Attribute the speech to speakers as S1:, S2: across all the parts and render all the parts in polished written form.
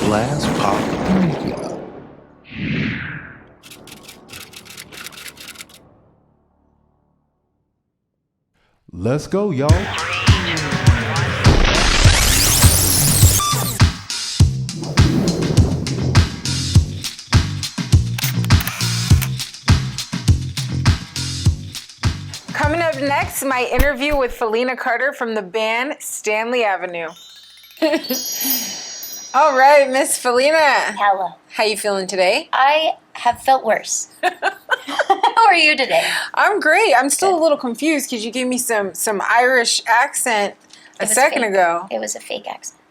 S1: Glass Pop Media. Let's go, y'all.
S2: Coming up next, my interview with Philena Carter from the band Stanley Avenue. All right, Miss Philena.
S3: Hello.
S2: How you feeling today?
S3: I have felt worse. How are you today?
S2: I'm great. I'm still a little confused because you gave me some Irish accent a second ago.
S3: It was a fake accent.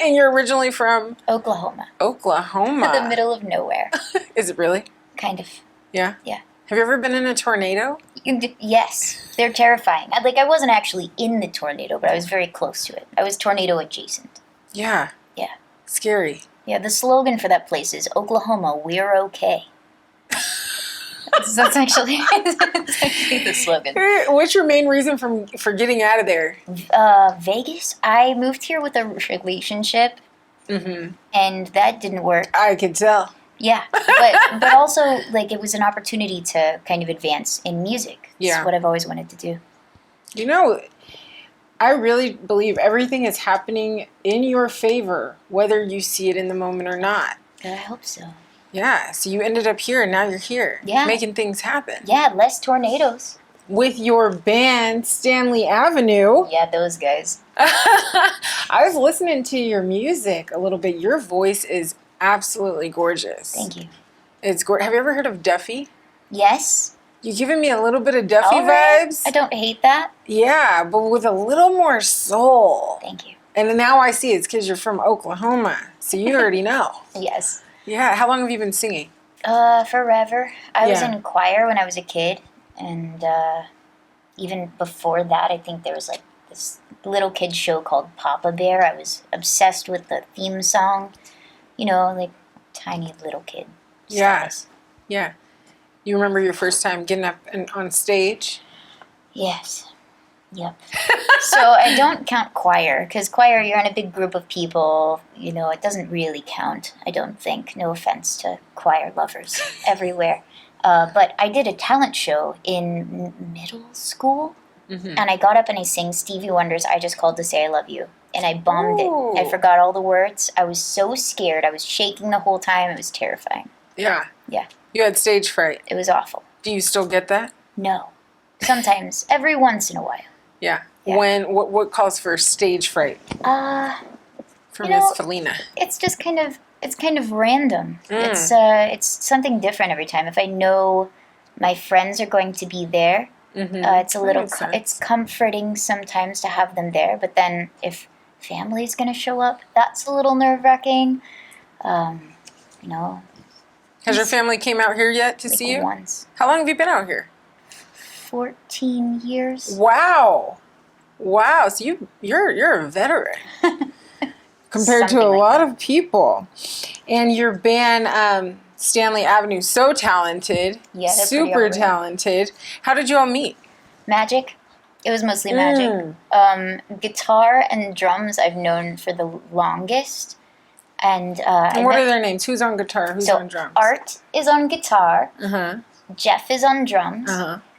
S2: And you're originally from?
S3: Oklahoma.
S2: Oklahoma.
S3: The middle of nowhere.
S2: Is it really?
S3: Kind of.
S2: Yeah?
S3: Yeah.
S2: Have you ever been in a tornado?
S3: Yes. They're terrifying. I wasn't actually in the tornado, but I was very close to it. I was tornado adjacent.
S2: Yeah.
S3: Yeah.
S2: Scary.
S3: Yeah, the slogan for that place is Oklahoma, we're okay. That's actually the slogan.
S2: What's your main reason for getting out of there?
S3: Vegas. I moved here with a relationship, and that didn't work.
S2: I could tell.
S3: Yeah, but also it was an opportunity to kind of advance in music. It's what I've always wanted to do.
S2: You know, I really believe everything is happening in your favor, whether you see it in the moment or not.
S3: I hope so.
S2: Yeah, so you ended up here and now you're here.
S3: Yeah.
S2: Making things happen.
S3: Yeah, less tornadoes.
S2: With your band, Stanley Avenue.
S3: Yeah, those guys.
S2: I was listening to your music a little bit. Your voice is absolutely gorgeous.
S3: Thank you.
S2: It's gorgeous. Have you ever heard of Duffy?
S3: Yes.
S2: You're giving me a little bit of Duffy vibes.
S3: I don't hate that.
S2: Yeah, but with a little more soul.
S3: Thank you.
S2: And now I see it's because you're from Oklahoma. So you already know.
S3: Yes.
S2: Yeah. How long have you been singing?
S3: Forever. I was in choir when I was a kid. And even before that, I think there was this little kid show called Papa Bear. I was obsessed with the theme song. You know, tiny little kid.
S2: Yes. Yeah. You remember your first time getting up on stage?
S3: Yes. Yep. So I don't count choir, because choir, you're in a big group of people. You know, it doesn't really count, I don't think. No offense to choir lovers everywhere. But I did a talent show in middle school, and I got up and I sang Stevie Wonder's I Just Called to Say I Love You. And I bombed it. I forgot all the words. I was so scared. I was shaking the whole time. It was terrifying.
S2: Yeah.
S3: Yeah.
S2: You had stage fright.
S3: It was awful.
S2: Do you still get that?
S3: No. Sometimes. Every once in a while.
S2: Yeah. What calls for stage fright? For Miss Philena.
S3: It's just kind of random. It's something different every time. If I know my friends are going to be there, it's a little it's comforting sometimes to have them there, but then if family's going to show up, that's a little nerve-wracking.
S2: Has your family came out here yet to see you?
S3: Once.
S2: How long have you been out here?
S3: 14 years.
S2: Wow. So you're a veteran compared to a lot of people. And your band, Stanley Avenue, so talented.
S3: Yeah, they're
S2: super talented. How did you all meet?
S3: Magic. It was mostly magic. Guitar and drums I've known for the longest. And
S2: what are their names? Who's on guitar? Who's on drums?
S3: Art is on guitar. Jeff is on drums.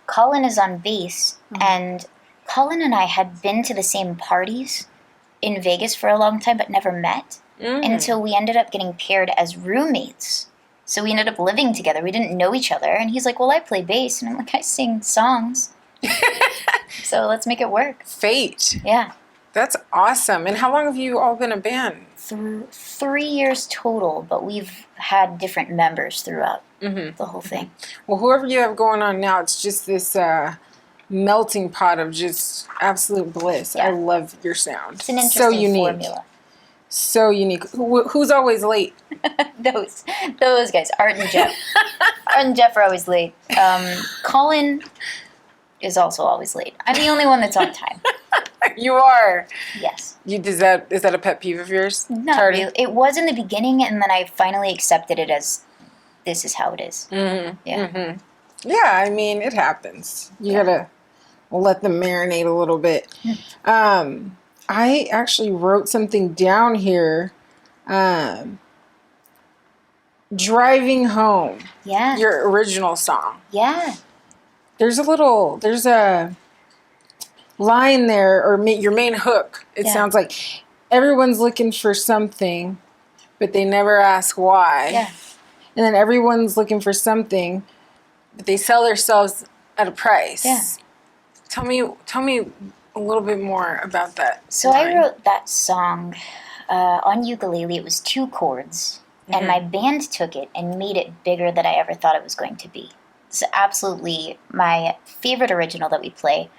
S3: Colin is on bass. And Colin and I had been to the same parties in Vegas for a long time, but never met until we ended up getting paired as roommates. So we ended up living together. We didn't know each other. And he's like, well, I play bass. And I'm like, I sing songs. So let's make it work.
S2: Fate.
S3: Yeah.
S2: That's awesome. And how long have you all been a band?
S3: 3 years total, but we've had different members throughout the whole thing.
S2: Well, whoever you have going on now, it's just this melting pot of just absolute bliss.
S3: Yeah.
S2: I love your sound.
S3: It's an interesting formula.
S2: So unique. Who's always late?
S3: Those guys, Art and Jeff. Art and Jeff are always late. Colin is also always late. I'm the only one that's on time.
S2: You are.
S3: Yes.
S2: Is that a pet peeve of yours?
S3: Not really. It was in the beginning, and then I finally accepted it as this is how it is. Yeah.
S2: Yeah, I mean, it happens. You gotta let them marinate a little bit. I actually wrote something down here Driving Home,
S3: Yeah.
S2: your original song.
S3: Yeah.
S2: There's a line there, or your main hook. It
S3: Yeah.
S2: sounds like everyone's looking for something, but they never ask why.
S3: Yeah.
S2: And then everyone's looking for something, but they sell themselves at a price.
S3: Yeah.
S2: Tell me a little bit more about that.
S3: So I wrote that song on ukulele. It was 2 chords, and my band took it and made it bigger than I ever thought it was going to be. It's absolutely my favorite original that we play.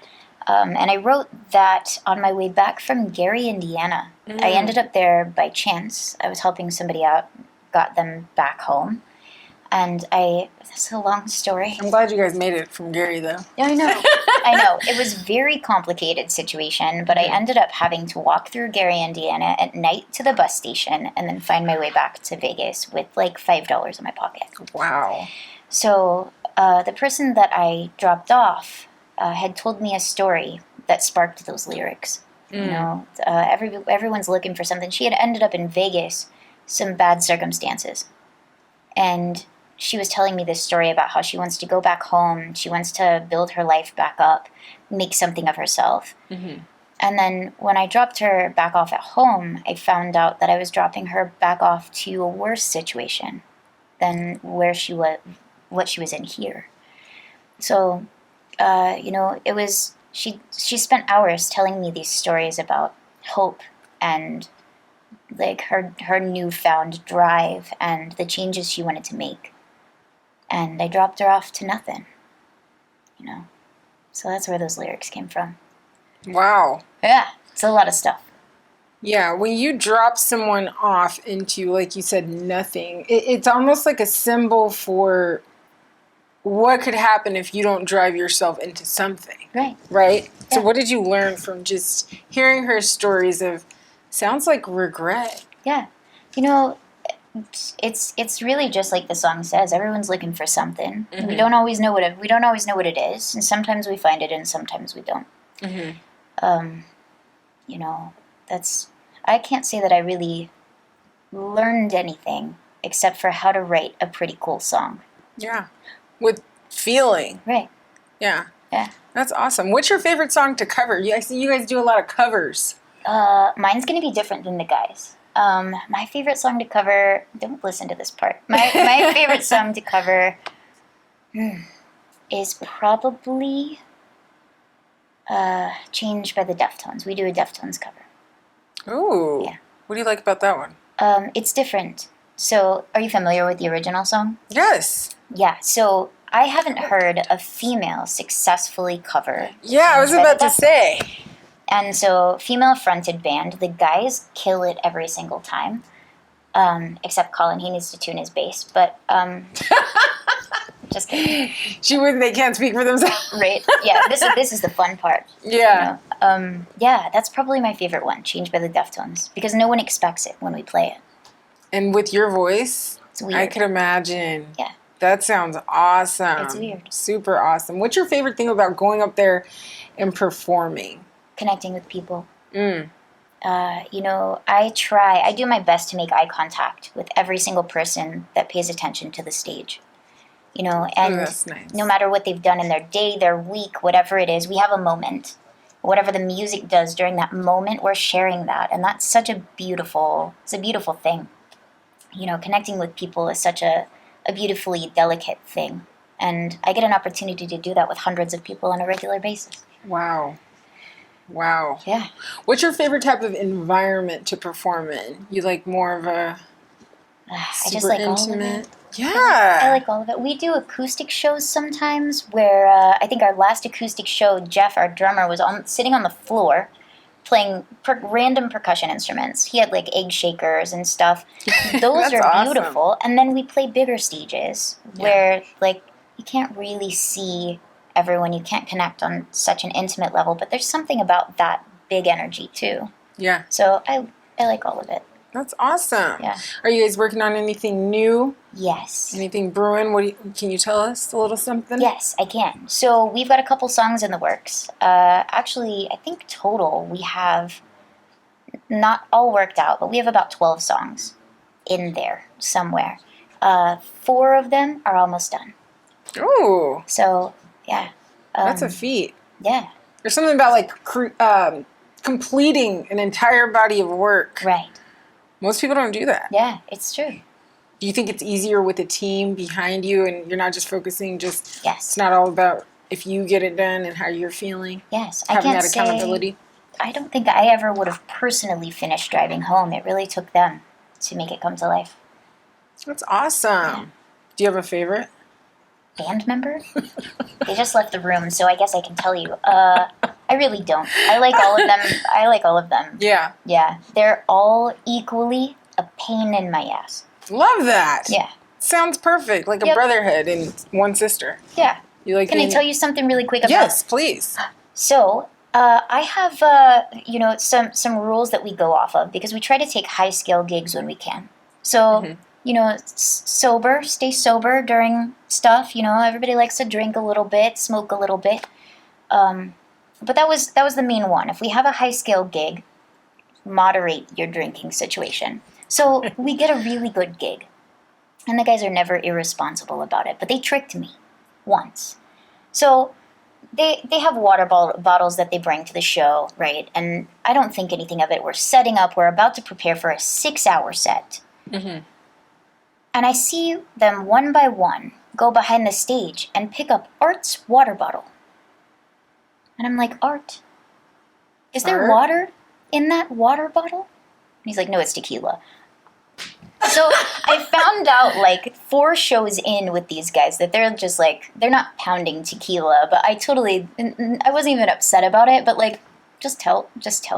S3: And I wrote that on my way back from Gary, Indiana. I ended up there by chance. I was helping somebody out, got them back home. And that's a long story.
S2: I'm glad you guys made it from Gary, though.
S3: Yeah, I know. I know. It was a very complicated situation, but I ended up having to walk through Gary, Indiana at night to the bus station and then find my way back to Vegas with like $5 in my pocket.
S2: Wow.
S3: So the person that I dropped off had told me a story that sparked those lyrics. You know, everyone's looking for something. She had ended up in Vegas, some bad circumstances. And she was telling me this story about how she wants to go back home. She wants to build her life back up, make something of herself. Mm-hmm. And then when I dropped her back off at home, I found out that I was dropping her back off to a worse situation than what she was in here. So, it was, she spent hours telling me these stories about hope and like her newfound drive and the changes she wanted to make. And I dropped her off to nothing, So that's where those lyrics came from.
S2: Wow.
S3: Yeah, it's a lot of stuff.
S2: Yeah, when you drop someone off into, like you said, nothing, it's almost like a symbol for what could happen if you don't drive yourself into something.
S3: Right.
S2: Right?
S3: Yeah.
S2: So what did you learn from just hearing her stories of, sounds like regret?
S3: Yeah. It's really just like the song says. Everyone's looking for something. Mm-hmm. We don't always know what it is, and sometimes we find it, and sometimes we don't. Mm-hmm. I can't say that I really learned anything except for how to write a pretty cool song.
S2: Yeah, with feeling.
S3: Right.
S2: Yeah.
S3: Yeah.
S2: That's awesome. What's your favorite song to cover? I see you guys do a lot of covers.
S3: Mine's gonna be different than the guys. My favorite song to cover. Don't listen to this part. My favorite song to cover is probably "Change" by the Deftones. We do a Deftones cover.
S2: Ooh.
S3: Yeah.
S2: What do you like about that one?
S3: It's different. So, are you familiar with the original song?
S2: Yes.
S3: Yeah. So I haven't heard a female successfully cover.
S2: Yeah, I was about to say.
S3: And so, female-fronted band, the guys kill it every single time. Except Colin, he needs to tune his bass. But, just kidding.
S2: They can't speak for themselves.
S3: Right? Yeah, this is the fun part.
S2: Yeah.
S3: Yeah, that's probably my favorite one, "Change" by the Deftones. Because no one expects it when we play it.
S2: And with your voice,
S3: It's weird.
S2: I could imagine.
S3: Yeah.
S2: That sounds awesome.
S3: It's weird.
S2: Super awesome. What's your favorite thing about going up there and performing?
S3: Connecting with people. I do my best to make eye contact with every single person that pays attention to the stage. And
S2: that's nice.
S3: No matter what they've done in their day, their week, whatever it is, we have a moment. Whatever the music does during that moment, we're sharing that. And that's such a beautiful thing. Connecting with people is such a beautifully delicate thing. And I get an opportunity to do that with hundreds of people on a regular basis.
S2: Wow.
S3: Yeah.
S2: What's your favorite type of environment to perform in? You like more of a
S3: I
S2: super
S3: just like
S2: intimate?
S3: all of it.
S2: Yeah.
S3: I like all of it. We do acoustic shows sometimes where I think our last acoustic show, Jeff, our drummer, was sitting on the floor playing random percussion instruments. He had like egg shakers and stuff. Those
S2: That's
S3: are
S2: awesome.
S3: beautiful. And then we play bigger stages where like you can't really see everyone. You can't connect on such an intimate level, but there's something about that big energy too.
S2: Yeah.
S3: So I like all of it.
S2: That's awesome.
S3: Yeah.
S2: Are you guys working on anything new?
S3: Yes.
S2: Anything brewing? Can you tell us a little something?
S3: Yes, I can. So we've got a couple songs in the works. Actually, I think total we have not all worked out, but we have about 12 songs in there somewhere. 4 of them are almost done.
S2: Ooh,
S3: So, yeah.
S2: that's a feat.
S3: Yeah,
S2: There's something about like completing an entire body of work.
S3: right.
S2: Most people don't do that.
S3: Yeah, it's true.
S2: Do you think it's easier with a team behind you and you're not just focusing it's
S3: Yes.
S2: not all about if you get it done and how you're feeling?
S3: Yes.
S2: Having
S3: I can't
S2: that accountability?
S3: I don't think I ever would have personally finished driving home. It really took them to make it come to life.
S2: That's awesome.
S3: Yeah.
S2: Do you have a favorite?
S3: Band member? They just left the room, so I guess I can tell you. I really don't. I like all of them. I like all of them.
S2: Yeah.
S3: Yeah. They're all equally a pain in my ass.
S2: Love that.
S3: Yeah.
S2: Sounds perfect. Like a
S3: Yep.
S2: brotherhood and one sister.
S3: Yeah.
S2: You like
S3: Can I
S2: being-
S3: tell you something really quick about?
S2: Yes, please.
S3: So, I have, some rules that we go off of because we try to take high scale gigs when we can. So, stay sober during stuff. Everybody likes to drink a little bit, smoke a little bit. But that was the main one. If we have a high scale gig, moderate your drinking situation. So we get a really good gig, and the guys are never irresponsible about it. But they tricked me once. So they have water bottles that they bring to the show, right? And I don't think anything of it. We're setting up. We're about to prepare for a 6-hour set.
S2: Mm-hmm.
S3: And I see them one by one go behind the stage and pick up Art's water bottle. And I'm like, Art, is there
S2: Art?
S3: water in that water bottle? And he's like, no, it's tequila. So I found out like 4 shows in with these guys that they're just like, they're not pounding tequila, but I wasn't even upset about it, but like, just tell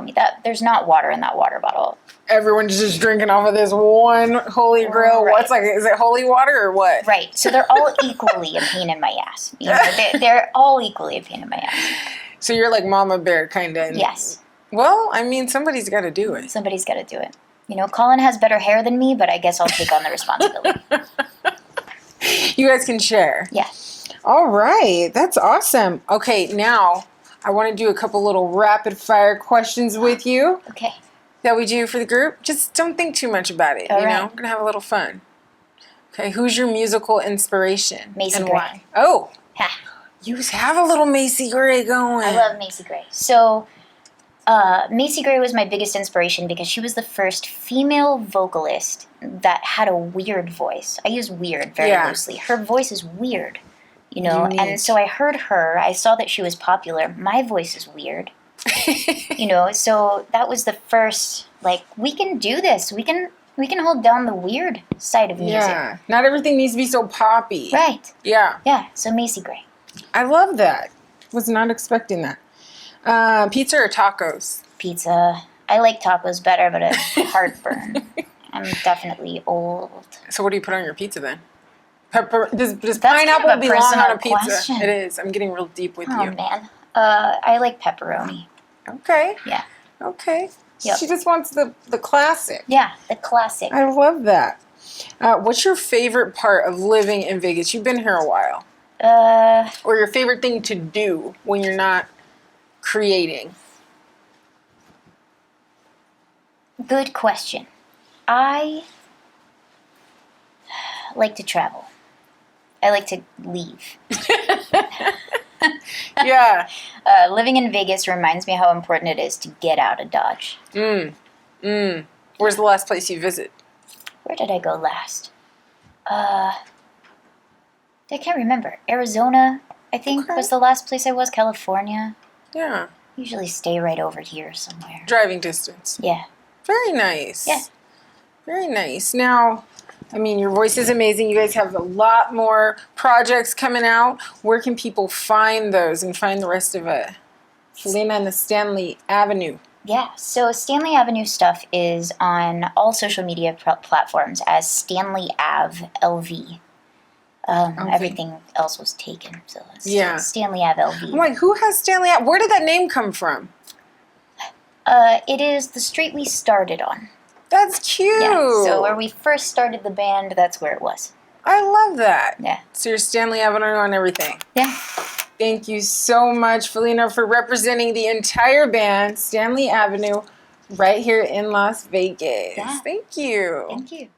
S3: me that there's not water in that water bottle.
S2: Everyone's just drinking off of this one holy grail.
S3: Right.
S2: What's like? Is it holy water or what?
S3: Right. So they're all equally a pain in my ass. They're all equally a pain in my ass.
S2: So you're like Mama Bear kind of.
S3: Yes.
S2: Well, I mean, somebody's got to do it.
S3: Somebody's got to do it. Colin has better hair than me, but I guess I'll take on the responsibility.
S2: You guys can share.
S3: Yeah.
S2: All right. That's awesome. Okay, now I want to do a couple little rapid fire questions with you
S3: Okay.
S2: that we do for the group. Just don't think too much about it.
S3: All
S2: We're
S3: right.
S2: going to have a little fun. Okay, who's your musical inspiration?
S3: Macy
S2: and
S3: Gray.
S2: why? Oh,
S3: Ha.
S2: you have a little Macy Gray going.
S3: I love Macy Gray. So, Macy Gray was my biggest inspiration because she was the first female vocalist that had a weird voice. I use weird very
S2: Yeah.
S3: loosely. Her voice is weird,
S2: Unique.
S3: and so I heard her. I saw that she was popular. My voice is weird, so that was the first, like, we can do this. We can hold down the weird side of music.
S2: Yeah. Not everything needs to be so poppy.
S3: Right.
S2: Yeah.
S3: Yeah, so Macy Gray.
S2: I love that. Was not expecting that. Pizza or tacos?
S3: Pizza. I like tacos better, but it's heartburn. I'm definitely old.
S2: So what do you put on your pizza then? Pepper. Does
S3: That's
S2: pineapple
S3: kind of a
S2: belong on a
S3: personal
S2: pizza?
S3: question.
S2: It is. I'm getting real deep with
S3: Oh,
S2: you.
S3: man. I like pepperoni.
S2: Okay.
S3: Yeah.
S2: Okay.
S3: Yep.
S2: She just wants the classic.
S3: Yeah, the classic.
S2: I love that. What's your favorite part of living in Vegas? You've been here a while. Or your favorite thing to do when you're not creating?
S3: Good question. I like to travel. I like to leave.
S2: Yeah.
S3: Living in Vegas reminds me how important it is to get out of Dodge.
S2: Where's the last place you visit?
S3: Where did I go last? I can't remember. Arizona, I think,
S2: Okay.
S3: was the last place I was. California.
S2: Yeah.
S3: Usually stay right over here somewhere.
S2: Driving distance.
S3: Yeah.
S2: Very nice.
S3: Yeah.
S2: Very nice. Now, I mean, your voice is amazing. You guys have a lot more projects coming out. Where can people find those and find the rest of it? Philena and the Stanley Avenue.
S3: Yeah, so Stanley Avenue stuff is on all social media platforms as Stanley Ave LV. Everything else was taken, so it's
S2: Yeah.
S3: Stanley Ave LV.
S2: I'm like, who has Stanley Ave? Where did that name come from?
S3: It is the street we started on.
S2: That's cute.
S3: Yeah, so where we first started the band, that's where it was.
S2: I love that.
S3: Yeah.
S2: So you're Stanley Avenue on everything.
S3: Yeah.
S2: Thank you so much, Philena, for representing the entire band, Stanley Avenue, right here in Las Vegas.
S3: Yeah.
S2: Thank you.
S3: Thank you.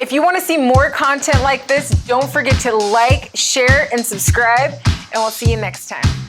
S2: If you want to see more content like this, don't forget to like, share, and subscribe, and we'll see you next time.